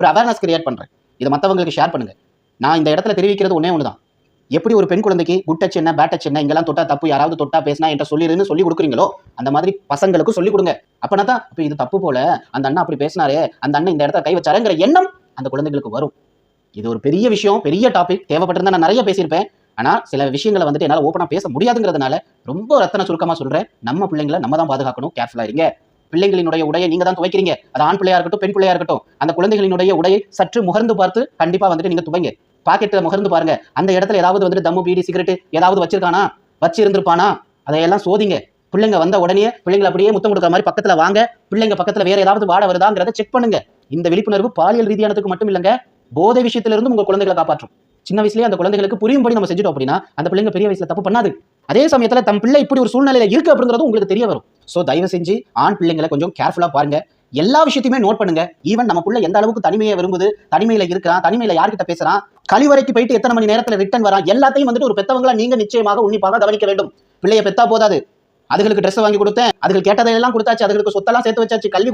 ஒரு awareness create பண்றேன். இதை மற்றவங்களுக்கு ஷேர் பண்ணுங்க. நான் இந்த இடத்துல தெரிவிக்கிறது ஒன்னே ஒன்று தான். எப்படி ஒரு பெண் குழந்தைக்கு குட் டச் என்ன, பேட் டச் என்ன, இங்கெல்லாம் தொட்டா தப்பு, யாராவது தொட்டா பேசினா என்கிட்ட சொல்லிடுன்னு சொல்லி கொடுக்குறீங்களோ, அந்த மாதிரி பசங்களுக்கும் சொல்லிக் கொடுங்க. அப்பனா தான் அப்ப இது தப்பு போல, அந்த அண்ணன் அப்படி பேசினாரே, அந்த அண்ணன் இந்த இடத்துல கை வச்சாருங்கிற எண்ணம் அந்த குழந்தைகளுக்கு வரும். இது ஒரு பெரிய விஷயம், பெரிய டாபிக். தேவைப்பட்டிருந்தா நான் நிறைய பேசியிருப்பேன். ஆனா சில விஷயங்களை வந்துட்டு என்னால ஓப்பனா பேச முடியாதுங்கிறதுனால ரொம்ப ரத்தன சுருக்கமா சொல்றேன். நம்ம பிள்ளைங்களை நம்ம தான் பாதுகாக்கணும். கேர்ஃபுல்லா இருங்க. பிள்ளைகளினுடைய உடையை நீங்க தான் துவைக்கிறீங்க. அது ஆண் பிள்ளையா இருக்கட்டும், பெண் பிள்ளையா இருக்கட்டும். அந்த குழந்தைகளினுடைய உடையை சற்று முகர்ந்து பார்த்து கண்டிப்பா வந்துட்டு நீங்க துவைங்க. பாக்கெட்டை முகர்ந்து பாருங்க. அந்த இடத்துல ஏதாவது வந்துட்டு தம்மு, பீடி, சிகரெட் ஏதாவது வச்சிருக்கானா, வச்சு இருந்திருப்பானா, அதையெல்லாம் சோதிங்க. பிள்ளைங்க வந்த உடனே பிள்ளைங்களை அப்படியே முத்தம் கொடுக்குற மாதிரி பக்கத்துல வாங்க. பிள்ளைங்க பக்கத்துல வேற ஏதாவது வாட வருதாங்கிறத செக் பண்ணுங்க. இந்த விழிப்புணர்வு பாலியல் ரீதியானதுக்கு மட்டும் இல்லங்க, போதை விஷயத்திலிருந்து உங்க குழந்தைகளை காப்பாற்றும். சின்ன வயசுலயே அந்த குழந்தைகளுக்கு புரியும்படி நம்ம செஞ்சுட்டோம் அப்படின்னா அந்த பிள்ளைங்க பெரிய வயசுல தப்பு பண்ணாது. அதே சமயத்துல தம் பிள்ளை இப்படி ஒரு சூழ்நிலையில இருக்கு அப்படிங்கிறது உங்களுக்கு தெரிய வரும். சோ தயவு செஞ்சு ஆண் பிள்ளைங்களை கொஞ்சம் கேர்ஃபுல்லா பாருங்க. எல்லா விஷயத்தையுமே நோட் பண்ணுங்க. ஈவன் நம்ம புள்ள எந்த அளவுக்கு தனிமையை விரும்புது, தனிமையில இருக்கிறான், தனிமையில யார்கிட்ட பேசுறான், கழிவறைக்கு போயிட்டு எத்தனை மணி நேரத்துல ரிட்டர்ன் வரான், எல்லாத்தையும் வந்துட்டு ஒரு பெத்தவங்களா நீங்க நிச்சயமாக உன்னிப்பாக கவனிக்க வேண்டும். பிள்ளைய பெத்தா போதாது. அதுகளுக்கு ட்ரெஸ் வாங்கி கொடுத்தேன், அதுகள் கேட்டதையெல்லாம் கொடுத்தாச்சு, அதுகளுக்கு சொத்தெல்லாம் சேர்த்து வச்சாச்சு, கல்வி